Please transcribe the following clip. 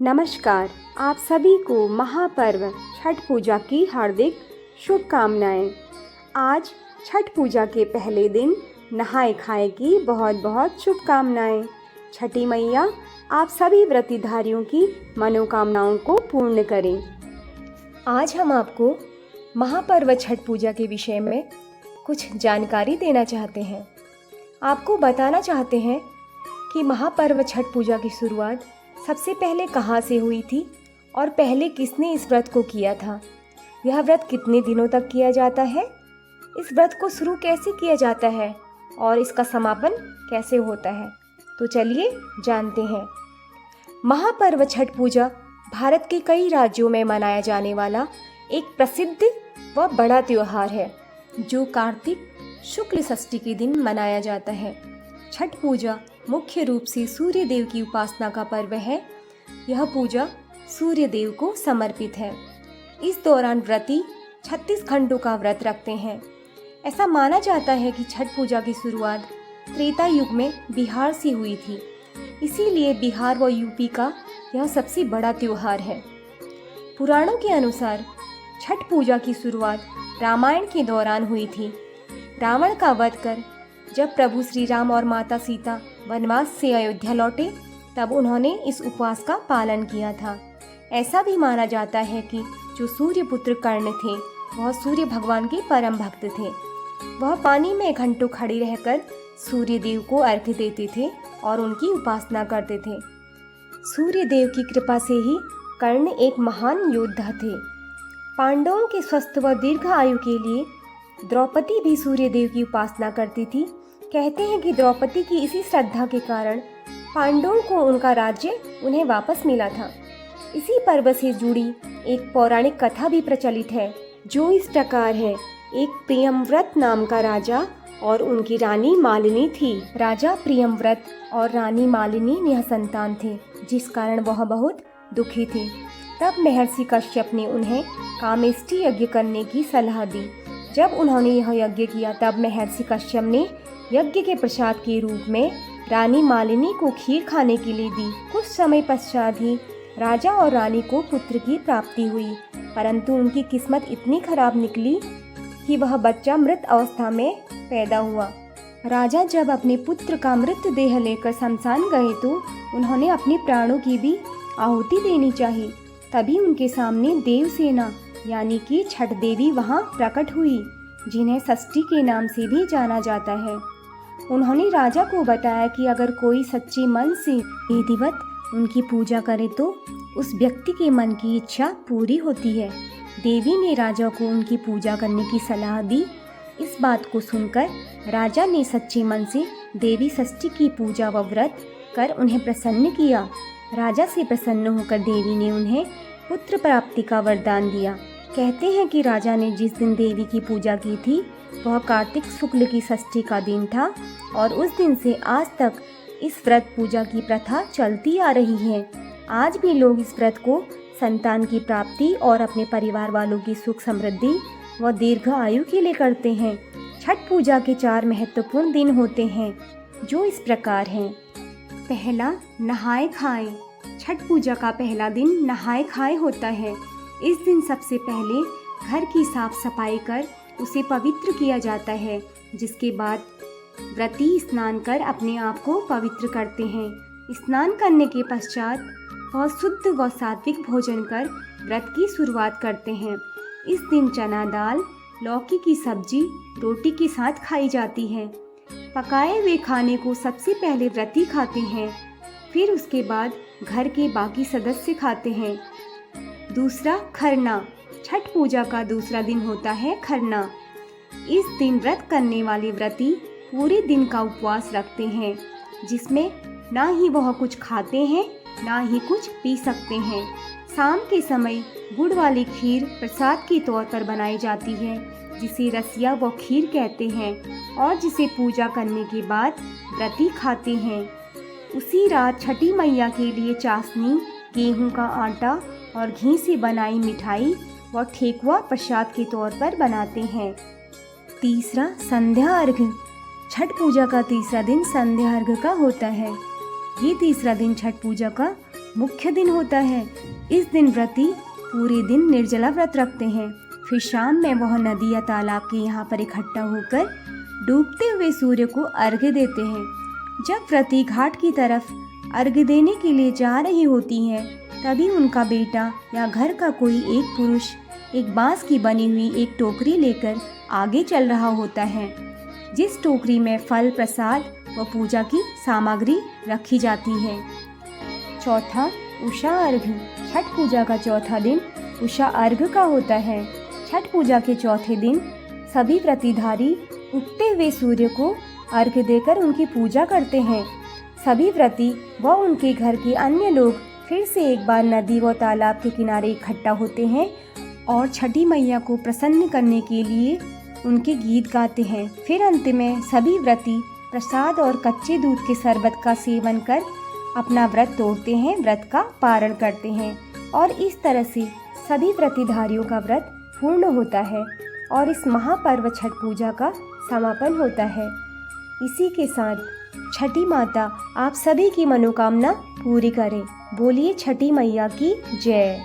नमस्कार। आप सभी को महापर्व छठ पूजा की हार्दिक शुभकामनाएं। आज छठ पूजा के पहले दिन नहाए खाए की बहुत बहुत शुभकामनाएं। छठी मैया आप सभी व्रतधारियों की मनोकामनाओं को पूर्ण करें। आज हम आपको महापर्व छठ पूजा के विषय में कुछ जानकारी देना चाहते हैं। आपको बताना चाहते हैं कि महापर्व छठ पूजा की शुरुआत सबसे पहले कहाँ से हुई थी और पहले किसने इस व्रत को किया था। यह व्रत कितने दिनों तक किया जाता है, इस व्रत को शुरू कैसे किया जाता है और इसका समापन कैसे होता है। तो चलिए जानते हैं। महापर्व छठ पूजा भारत के कई राज्यों में मनाया जाने वाला एक प्रसिद्ध व बड़ा त्यौहार है जो कार्तिक शुक्ल षष्ठी के दिन मनाया जाता है। छठ पूजा मुख्य रूप से सूर्य देव की उपासना का पर्व है। यह पूजा सूर्य देव को समर्पित है। इस दौरान व्रती 36 घंटों का व्रत रखते हैं। ऐसा माना जाता है कि छठ पूजा की शुरुआत त्रेता युग में बिहार से हुई थी, इसीलिए बिहार व यूपी का यह सबसे बड़ा त्यौहार है। पुराणों के अनुसार छठ पूजा की शुरुआत रामायण के दौरान हुई थी। रावण का वध कर जब प्रभु श्री राम और माता सीता वनवास से अयोध्या लौटे, तब उन्होंने इस उपवास का पालन किया था। ऐसा भी माना जाता है कि जो सूर्यपुत्र कर्ण थे वह सूर्य भगवान के परम भक्त थे। वह पानी में घंटों खड़े रहकर सूर्य देव को अर्घ्य देते थे और उनकी उपासना करते थे। सूर्य देव की कृपा से ही कर्ण एक महान योद्धा थे। पांडवों के स्वस्थ व दीर्घ आयु के लिए द्रौपदी भी सूर्य देव की उपासना करती थी। कहते हैं कि द्रौपदी की इसी श्रद्धा के कारण पांडवों को उनका राज्य उन्हें वापस मिला था। इसी पर्व से जुड़ी एक पौराणिक कथा भी प्रचलित है जो इस प्रकार है। एक प्रियव्रत नाम का राजा और उनकी रानी मालिनी थी। राजा प्रियव्रत और रानी मालिनी निःसंतान थे, जिस कारण वह बहुत दुखी थे। तब महर्षि कश्यप ने उन्हें कामेष्टि यज्ञ करने की सलाह दी। जब उन्होंने यह यज्ञ किया तब महर्षि कश्यप ने यज्ञ के प्रसाद के रूप में रानी मालिनी को खीर खाने के लिए दी। कुछ समय पश्चात ही राजा और रानी को पुत्र की प्राप्ति हुई, परंतु उनकी किस्मत इतनी खराब निकली कि वह बच्चा मृत अवस्था में पैदा हुआ। राजा जब अपने पुत्र का मृत देह लेकर शमशान गए तो उन्होंने अपने प्राणों की भी आहुति देनी चाहिए। तभी उनके सामने देवसेना यानी कि छठ देवी वहाँ प्रकट हुई, जिन्हें षष्ठी के नाम से भी जाना जाता है। उन्होंने राजा को बताया कि अगर कोई सच्चे मन से विधिवत उनकी पूजा करे तो उस व्यक्ति के मन की इच्छा पूरी होती है। देवी ने राजा को उनकी पूजा करने की सलाह दी। इस बात को सुनकर राजा ने सच्चे मन से देवी षष्ठी की पूजा व व्रत कर उन्हें प्रसन्न किया। राजा से प्रसन्न होकर देवी ने उन्हें पुत्र प्राप्ति का वरदान दिया। कहते हैं कि राजा ने जिस दिन देवी की पूजा की थी वह कार्तिक शुक्ल की षष्ठी का दिन था और उस दिन से आज तक इस व्रत पूजा की प्रथा चलती आ रही है। आज भी लोग इस व्रत को संतान की प्राप्ति और अपने परिवार वालों की सुख समृद्धि व दीर्घ आयु के लिए करते हैं। छठ पूजा के 4 महत्वपूर्ण दिन होते हैं जो इस प्रकार हैं। पहला, नहाए खाए। छठ पूजा का पहला दिन नहाए खाए होता है। इस दिन सबसे पहले घर की साफ सफाई कर उसे पवित्र किया जाता है, जिसके बाद व्रती स्नान कर अपने आप को पवित्र करते हैं। स्नान करने के पश्चात वह शुद्ध व सात्विक भोजन कर व्रत की शुरुआत करते हैं। इस दिन चना दाल, लौकी की सब्जी रोटी के साथ खाई जाती है। पकाए हुए खाने को सबसे पहले व्रती खाते हैं, फिर उसके बाद घर के बाकी सदस्य खाते हैं। दूसरा, खरना। छठ पूजा का दूसरा दिन होता है खरना। इस दिन व्रत करने वाले व्रती पूरे दिन का उपवास रखते हैं, जिसमें ना ही वह कुछ खाते हैं ना ही कुछ पी सकते हैं। शाम के समय गुड़ वाली खीर प्रसाद के तौर पर बनाई जाती है, जिसे रसिया व खीर कहते हैं और जिसे पूजा करने के बाद व्रती खाते हैं। उसी रात छठी मैया के लिए चाशनी, गेहूं का आटा और घी से बनाई मिठाई व ठेकुआ प्रसाद के तौर पर बनाते हैं। तीसरा, संध्या अर्घ्य। छठ पूजा का तीसरा दिन संध्या अर्घ्य का होता है। ये तीसरा दिन छठ पूजा का मुख्य दिन होता है। इस दिन व्रती पूरे दिन निर्जला व्रत रखते हैं। फिर शाम में वह नदी या तालाब के यहाँ पर इकट्ठा होकर डूबते हुए सूर्य को अर्घ्य देते हैं। जब व्रती घाट की तरफ अर्घ्य देने के लिए जा रही होती हैं, तभी उनका बेटा या घर का कोई एक पुरुष एक बांस की बनी हुई एक टोकरी लेकर आगे चल रहा होता है, जिस टोकरी में फल, प्रसाद व पूजा की सामग्री रखी जाती है। चौथा, उषा अर्घ्य। छठ पूजा का चौथा दिन उषा अर्घ्य का होता है। छठ पूजा के चौथे दिन सभी व्रतीधारी उगते हुए सूर्य को अर्घ्य देकर उनकी पूजा करते हैं। सभी व्रती व उनके घर के अन्य लोग फिर से एक बार नदी व तालाब के किनारे इकट्ठा होते हैं और छठी मैया को प्रसन्न करने के लिए उनके गीत गाते हैं। फिर अंत में सभी व्रती प्रसाद और कच्चे दूध के शरबत का सेवन कर अपना व्रत तोड़ते हैं, व्रत का पारण करते हैं और इस तरह से सभी व्रतीधारियों का व्रत पूर्ण होता है और इस महापर्व छठ पूजा का समापन होता है। इसी के साथ छठी माता आप सभी की मनोकामना पूरी करें। बोलिए छठी मैया की जय।